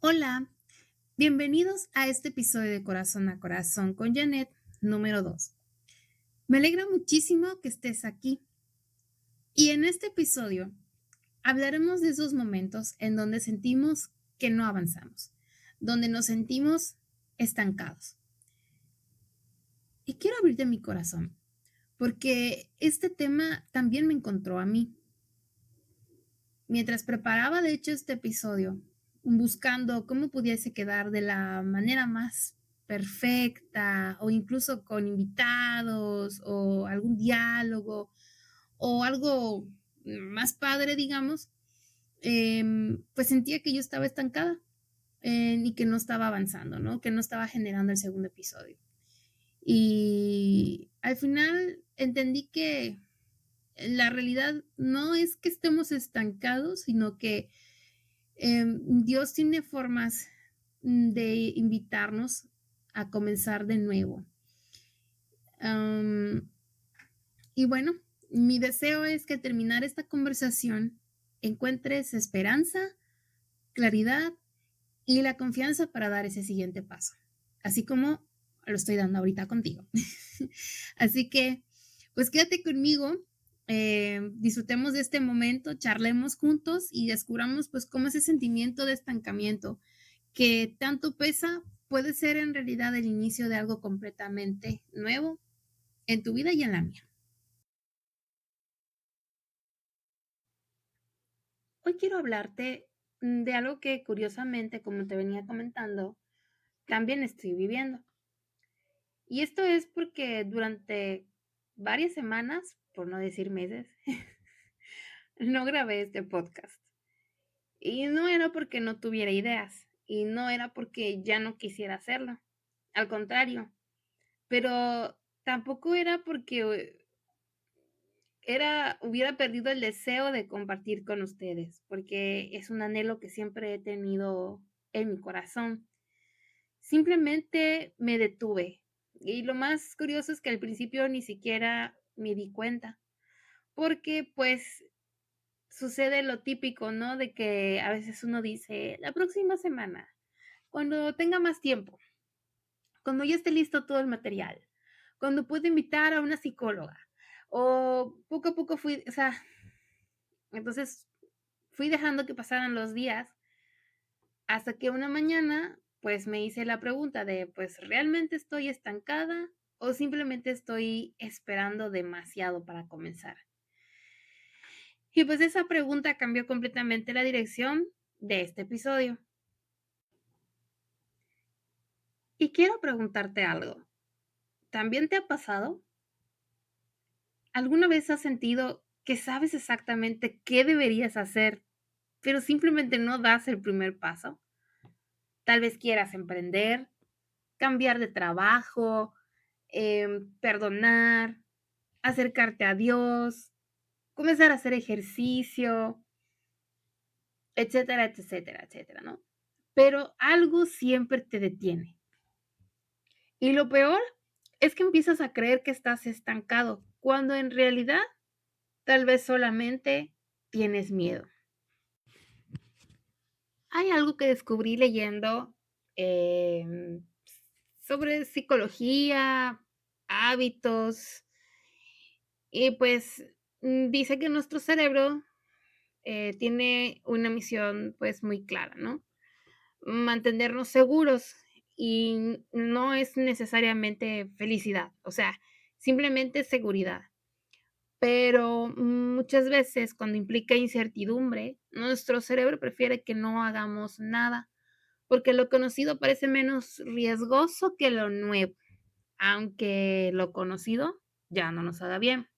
Hola, bienvenidos a este episodio de Corazón a Corazón con Janet, número 2. Me alegra muchísimo que estés aquí. Y en este episodio hablaremos de esos momentos en donde sentimos que no avanzamos, donde nos sentimos estancados. Y quiero abrirte mi corazón, porque este tema también me encontró a mí. Mientras preparaba, de hecho, este episodio, buscando cómo pudiese quedar de la manera más perfecta, o incluso con invitados, o algún diálogo, o algo más padre, digamos, pues sentía que yo estaba estancada, y que no estaba avanzando, ¿no? Que no estaba generando el segundo episodio. Y al final entendí que la realidad no es que estemos estancados, sino que Dios tiene formas de invitarnos a comenzar de nuevo. Am, y bueno, mi deseo es que al terminar esta conversación encuentres esperanza, claridad y la confianza para dar ese siguiente paso, así como lo estoy dando ahorita contigo. Así que, pues quédate conmigo, disfrutemos de este momento, charlemos juntos y descubramos pues cómo ese sentimiento de estancamiento que tanto pesa puede ser en realidad el inicio de algo completamente nuevo en tu vida y en la mía. Hoy quiero hablarte de algo que curiosamente, como te venía comentando, también estoy viviendo. Y esto es porque durante varias semanas, por no decir meses, no grabé este podcast. Y no era porque no tuviera ideas, y no era porque ya no quisiera hacerlo. Al contrario, pero tampoco era porque hubiera perdido el deseo de compartir con ustedes, porque es un anhelo que siempre he tenido en mi corazón. Simplemente me detuve. Y lo más curioso es que al principio ni siquiera me di cuenta, porque pues sucede lo típico, ¿no? De que a veces uno dice, la próxima semana, cuando tenga más tiempo, cuando ya esté listo todo el material, cuando pueda invitar a una psicóloga, o poco a poco fui, o sea, entonces fui dejando que pasaran los días hasta que una mañana, pues me hice la pregunta de, pues, ¿realmente estoy estancada o simplemente estoy esperando demasiado para comenzar? Y pues esa pregunta cambió completamente la dirección de este episodio. Y quiero preguntarte algo. ¿También te ha pasado? ¿Alguna vez has sentido que sabes exactamente qué deberías hacer, pero simplemente no das el primer paso? Tal vez quieras emprender, cambiar de trabajo, perdonar, acercarte a Dios, comenzar a hacer ejercicio, etcétera, etcétera, etcétera, ¿no? Pero algo siempre te detiene. Y lo peor es que empiezas a creer que estás estancado, cuando en realidad tal vez solamente tienes miedo. Hay algo que descubrí leyendo em, sobre psicología, hábitos, y pues dice que nuestro cerebro tiene una misión pues muy clara, ¿no? Mantenernos seguros y no es necesariamente felicidad, o sea, simplemente seguridad. Pero muchas veces cuando implica incertidumbre, nuestro cerebro prefiere que no hagamos nada, porque lo conocido parece menos riesgoso que lo nuevo, aunque lo conocido ya no nos haga bien.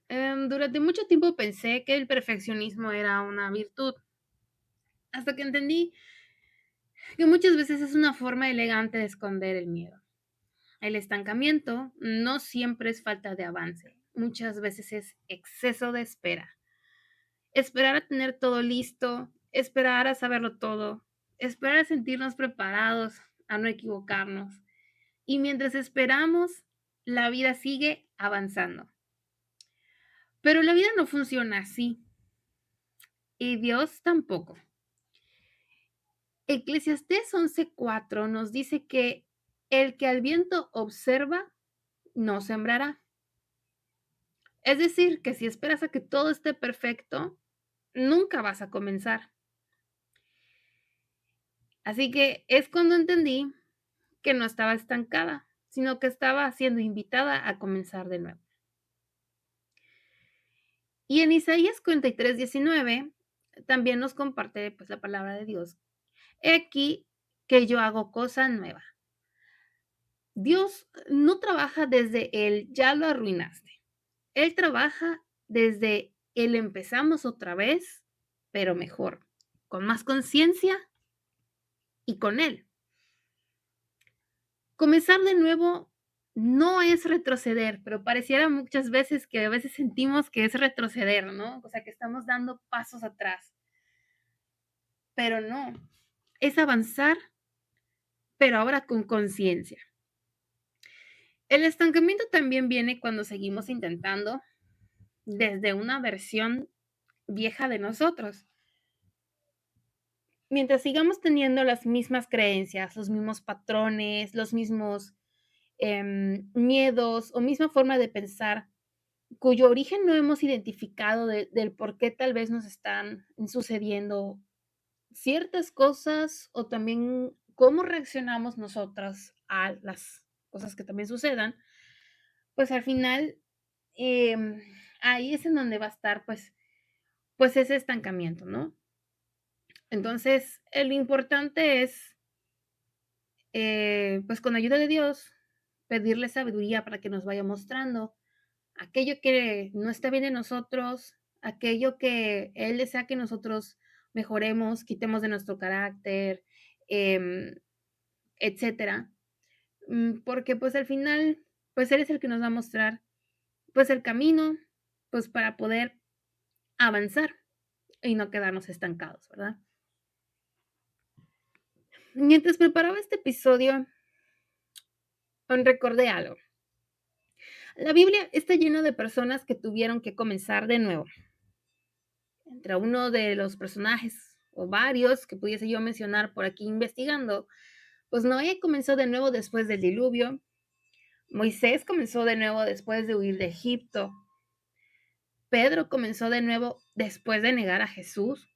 Durante mucho tiempo pensé que el perfeccionismo era una virtud, hasta que entendí que muchas veces es una forma elegante de esconder el miedo. El estancamiento no siempre es falta de avance, muchas veces es exceso de espera. Esperar a tener todo listo, esperar a saberlo todo, esperar a sentirnos preparados, a no equivocarnos. Y mientras esperamos, la vida sigue avanzando. Pero la vida no funciona así. y Dios tampoco. Eclesiastés 11:4 nos dice que el que al viento observa no sembrará. Es decir, que si esperas a que todo esté perfecto, nunca vas a comenzar. Así que es cuando entendí que no estaba estancada, sino que estaba siendo invitada a comenzar de nuevo. Y en Isaías 43:19 también nos comparte pues la palabra de Dios. He aquí que yo hago cosa nueva. Dios no trabaja desde el ya lo arruinaste. Él trabaja desde el empezamos otra vez, pero mejor, con más conciencia y con Él. Comenzar de nuevo no es retroceder, pero pareciera muchas veces que a veces sentimos que es retroceder, ¿no? O sea, que estamos dando pasos atrás, pero no, es avanzar, pero ahora con conciencia. El estancamiento también viene cuando seguimos intentando desde una versión vieja de nosotros. Mientras sigamos teniendo las mismas creencias, los mismos patrones, los mismos miedos o misma forma de pensar, cuyo origen no hemos identificado del por qué tal vez nos están sucediendo ciertas cosas o también cómo reaccionamos nosotras a las cosas que también sucedan, pues al final em, ahí es en donde va a estar pues ese estancamiento, ¿no? Entonces, el importante es, pues con ayuda de Dios, pedirle sabiduría para que nos vaya mostrando aquello que no está bien en nosotros, aquello que Él desea que nosotros mejoremos, quitemos de nuestro carácter, em, etcétera. Porque pues al final, pues Él es el que nos va a mostrar pues el camino, pues para poder avanzar y no quedarnos estancados, ¿verdad? Mientras preparaba este episodio, recordé algo. La Biblia está llena de personas que tuvieron que comenzar de nuevo. Entre uno de los personajes o varios que pudiese yo mencionar por aquí investigando, pues Noé comenzó de nuevo después del diluvio, Moisés comenzó de nuevo después de huir de Egipto, Pedro comenzó de nuevo después de negar a Jesús,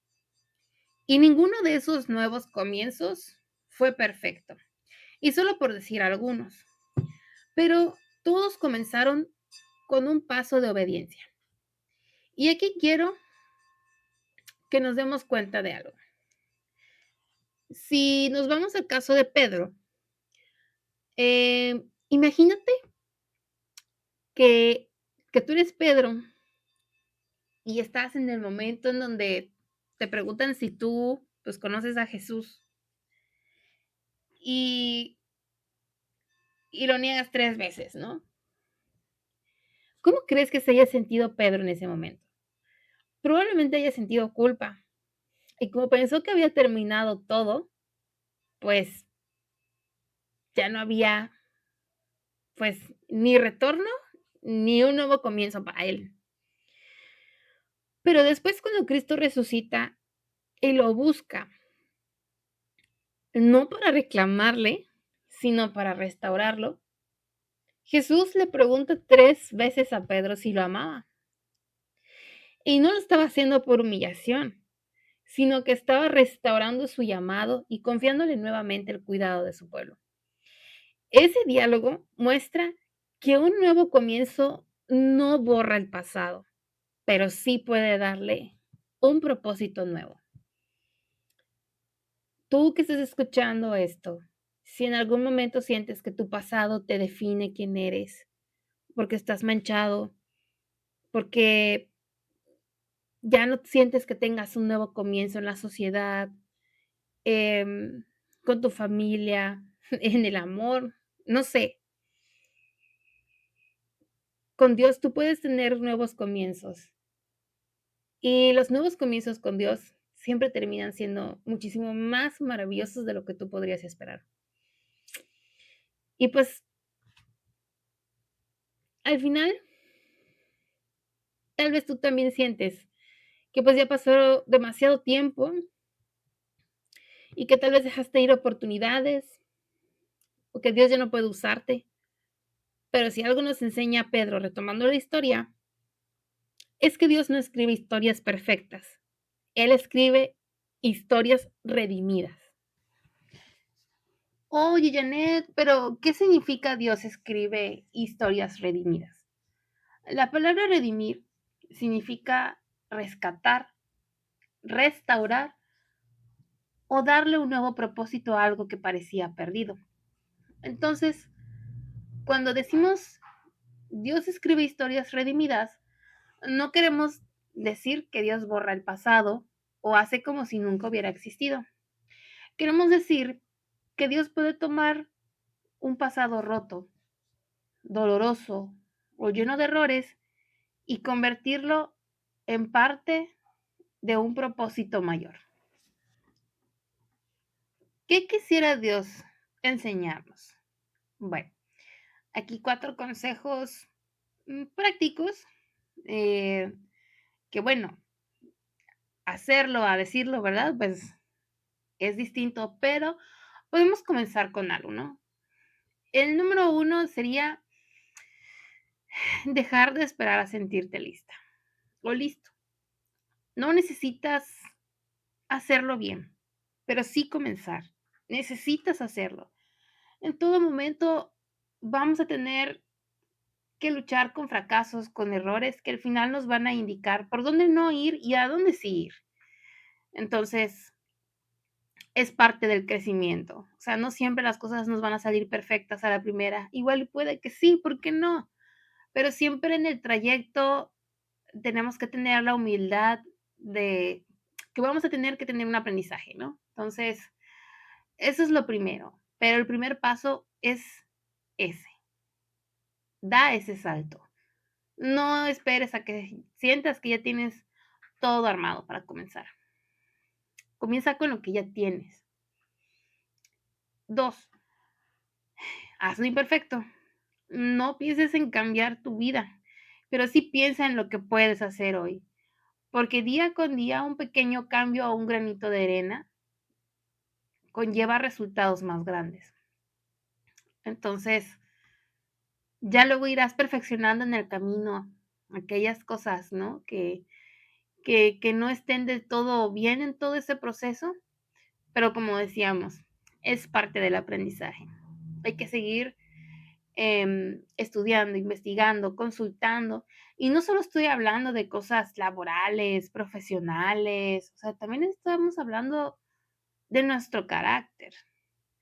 y ninguno de esos nuevos comienzos fue perfecto, y solo por decir algunos, pero todos comenzaron con un paso de obediencia. Y aquí quiero que nos demos cuenta de algo. Si nos vamos al caso de Pedro, imagínate que, que tú eres Pedro y estás en el momento en donde te preguntan si tú pues conoces a Jesús y, y lo niegas 3 veces, ¿no? ¿Cómo crees que se haya sentido Pedro en ese momento? Probablemente haya sentido culpa y como pensó que había terminado todo, pues ya no había pues ni retorno ni un nuevo comienzo para él. Pero después cuando Cristo resucita y lo busca, no para reclamarle, sino para restaurarlo, Jesús le pregunta 3 veces a Pedro si lo amaba. Y no lo estaba haciendo por humillación, sino que estaba restaurando su llamado y confiándole nuevamente el cuidado de su pueblo. Ese diálogo muestra que un nuevo comienzo no borra el pasado, pero sí puede darle un propósito nuevo. Tú que estás escuchando esto, si en algún momento sientes que tu pasado te define quién eres, porque estás manchado, porque ya no sientes que tengas un nuevo comienzo en la sociedad, em, con tu familia, en el amor, no sé, con Dios tú puedes tener nuevos comienzos. Y los nuevos comienzos con Dios siempre terminan siendo muchísimo más maravillosos de lo que tú podrías esperar. Y pues al final, tal vez tú también sientes que pues ya pasó demasiado tiempo y que tal vez dejaste ir oportunidades o que Dios ya no puede usarte. Pero si algo nos enseña Pedro, retomando la historia, es que Dios no escribe historias perfectas. Él escribe historias redimidas. Oye, Janet, pero ¿qué significa Dios escribe historias redimidas? La palabra redimir significa rescatar, restaurar o darle un nuevo propósito a algo que parecía perdido. Entonces, cuando decimos Dios escribe historias redimidas, no queremos decir que Dios borra el pasado o hace como si nunca hubiera existido. Queremos decir que Dios puede tomar un pasado roto, doloroso o lleno de errores y convertirlo en parte de un propósito mayor. ¿Qué quisiera Dios enseñarnos? Bueno, aquí 4 consejos prácticos que bueno, hacerlo a decirlo, ¿verdad? Pues es distinto, pero podemos comenzar con algo, ¿no? El número 1 sería dejar de esperar a sentirte lista o listo. No necesitas hacerlo bien, pero sí comenzar. Necesitas hacerlo. En todo momento vamos a tener que luchar con fracasos, con errores que al final nos van a indicar por dónde no ir y a dónde sí ir. Entonces, es parte del crecimiento. O sea, no siempre las cosas nos van a salir perfectas a la primera. Igual puede que sí, ¿por qué no? Pero siempre en el trayecto tenemos que tener la humildad de que vamos a tener que tener un aprendizaje, ¿no? Entonces, eso es lo primero. Pero el primer paso es ese. Da ese salto. No esperes a que sientas que ya tienes todo armado para comenzar. Comienza con lo que ya tienes. 2, hazlo imperfecto. No pienses en cambiar tu vida, pero sí piensa en lo que puedes hacer hoy, porque día con día un pequeño cambio o un granito de arena conlleva resultados más grandes. Entonces, ya luego irás perfeccionando en el camino aquellas cosas, ¿no? Que no estén del todo bien en todo ese proceso, pero como decíamos, es parte del aprendizaje. Hay que seguir estudiando, investigando, consultando. Y no solo estoy hablando de cosas laborales, profesionales, o sea, también estamos hablando de nuestro carácter.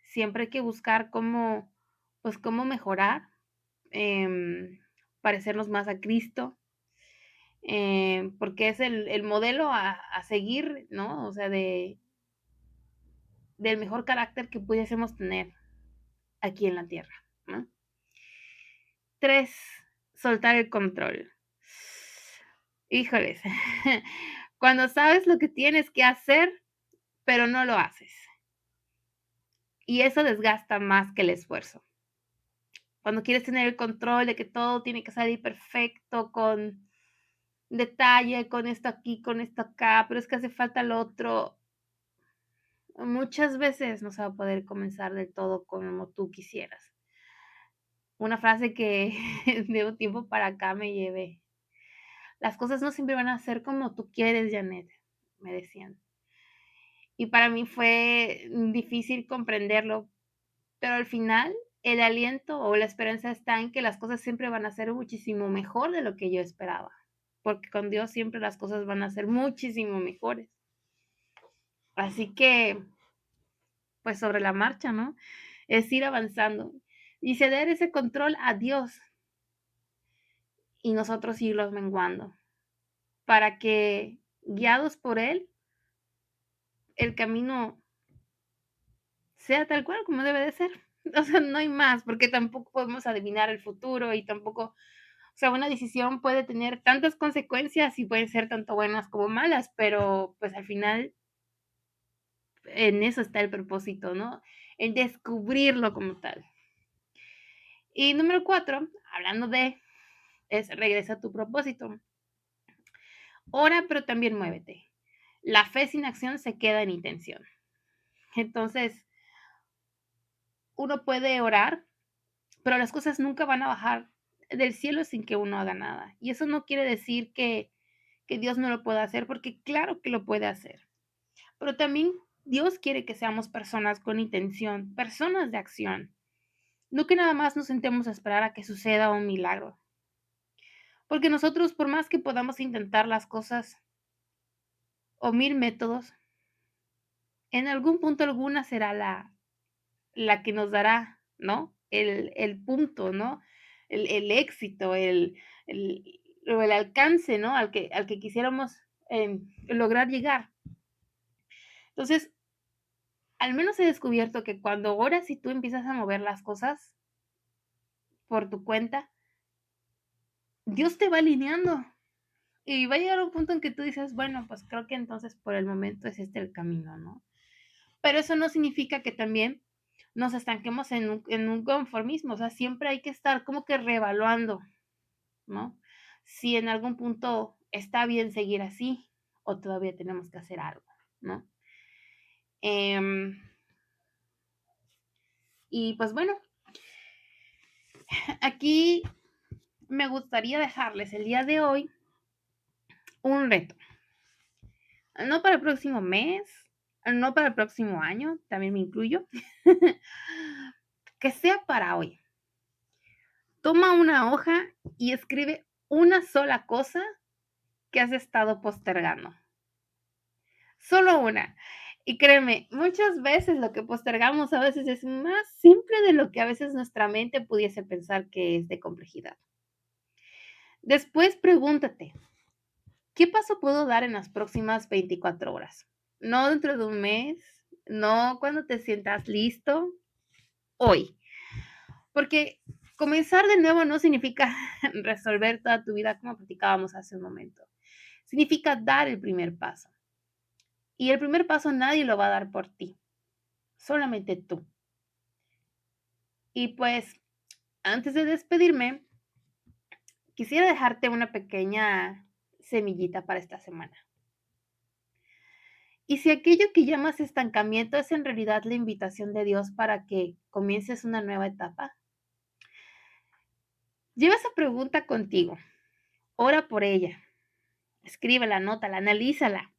Siempre hay que buscar cómo, pues, cómo mejorar, parecernos más a Cristo, porque es el modelo a seguir, ¿no? O sea, del mejor carácter que pudiésemos tener aquí en la tierra, ¿no? 3, soltar el control. Híjoles, cuando sabes lo que tienes que hacer, pero no lo haces. Y eso desgasta más que el esfuerzo. Cuando quieres tener el control de que todo tiene que salir perfecto, con detalle, con esto aquí, con esto acá, pero es que hace falta lo otro. Muchas veces no se va a poder comenzar del todo como tú quisieras. Una frase que de un tiempo para acá me llevé. Las cosas no siempre van a ser como tú quieres, Janet, me decían. Y para mí fue difícil comprenderlo, pero al final el aliento o la esperanza está en que las cosas siempre van a ser muchísimo mejor de lo que yo esperaba, porque con Dios siempre las cosas van a ser muchísimo mejores. Así que, pues sobre la marcha, ¿no? Es ir avanzando y ceder ese control a Dios y nosotros irlos menguando para que, guiados por Él, el camino sea tal cual como debe de ser. O sea, no hay más, porque tampoco podemos adivinar el futuro y tampoco, o sea, una decisión puede tener tantas consecuencias y pueden ser tanto buenas como malas, pero pues al final en eso está el propósito, ¿no? En descubrirlo como tal. Y número 4, hablando de, es regresa a tu propósito. Ora, pero también muévete. La fe sin acción se queda en intención. Entonces, uno puede orar, pero las cosas nunca van a bajar del cielo sin que uno haga nada. Y eso no quiere decir que Dios no lo pueda hacer, porque claro que lo puede hacer. Pero también Dios quiere que seamos personas con intención, personas de acción. No que nada más nos sentemos a esperar a que suceda un milagro. Porque nosotros, por más que podamos intentar las cosas o mil métodos, en algún punto alguna será la que nos dará, ¿no? El punto, ¿no? El éxito, el, o el alcance, ¿no? Al que quisiéramos lograr llegar. Entonces, al menos he descubierto que cuando oras y tú empiezas a mover las cosas por tu cuenta, Dios te va alineando. Y va a llegar un punto en que tú dices, bueno, pues creo que entonces por el momento es este el camino, ¿no? Pero eso no significa que también nos estanquemos en un conformismo, o sea, siempre hay que estar como que reevaluando, ¿no? Si en algún punto está bien seguir así o todavía tenemos que hacer algo, ¿no? Em, y pues bueno, aquí me gustaría dejarles el día de hoy un reto. No para el próximo mes, no para el próximo año, también me incluyo, que sea para hoy. Toma una hoja y escribe una sola cosa que has estado postergando. Solo una. Y créeme, muchas veces lo que postergamos a veces es más simple de lo que a veces nuestra mente pudiese pensar que es de complejidad. Después pregúntate, ¿qué paso puedo dar en las próximas 24 horas? No dentro de un mes, no cuando te sientas listo, hoy. Porque comenzar de nuevo no significa resolver toda tu vida como platicábamos hace un momento. Significa dar el primer paso. Y el primer paso nadie lo va a dar por ti, solamente tú. Y pues, antes de despedirme, quisiera dejarte una pequeña semillita para esta semana. Y si aquello que llamas estancamiento es en realidad la invitación de Dios para que comiences una nueva etapa, lleva esa pregunta contigo, ora por ella, escríbela, anótala, analízala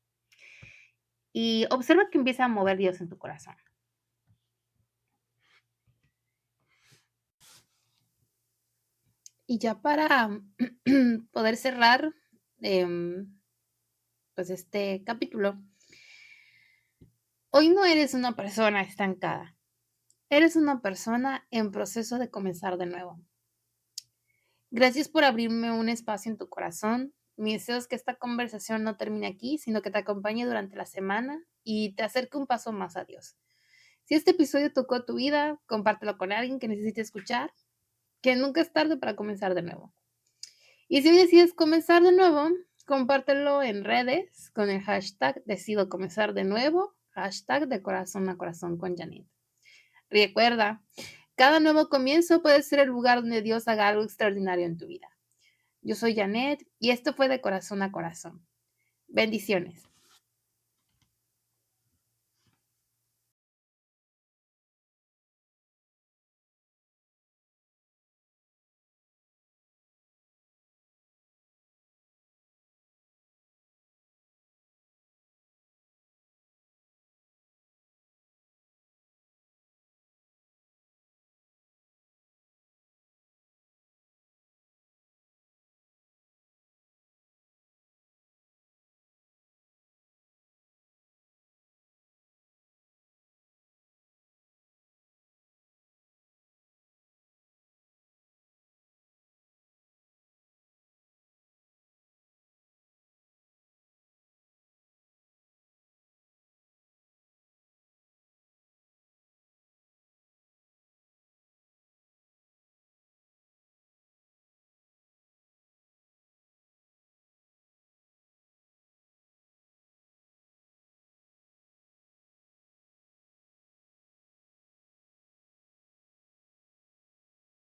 y observa que empieza a mover Dios en tu corazón. Y ya para poder cerrar pues este capítulo, hoy no eres una persona estancada, eres una persona en proceso de comenzar de nuevo. Gracias por abrirme un espacio en tu corazón. Mi deseo es que esta conversación no termine aquí, sino que te acompañe durante la semana y te acerque un paso más a Dios. Si este episodio tocó tu vida, compártelo con alguien que necesite escuchar, que nunca es tarde para comenzar de nuevo. Y si hoy decides comenzar de nuevo, compártelo en redes con el hashtag decido comenzar de nuevo, hashtag de corazón a corazón con Janet. Recuerda, cada nuevo comienzo puede ser el lugar donde Dios haga algo extraordinario en tu vida. Yo soy Janet y esto fue de corazón a corazón. Bendiciones.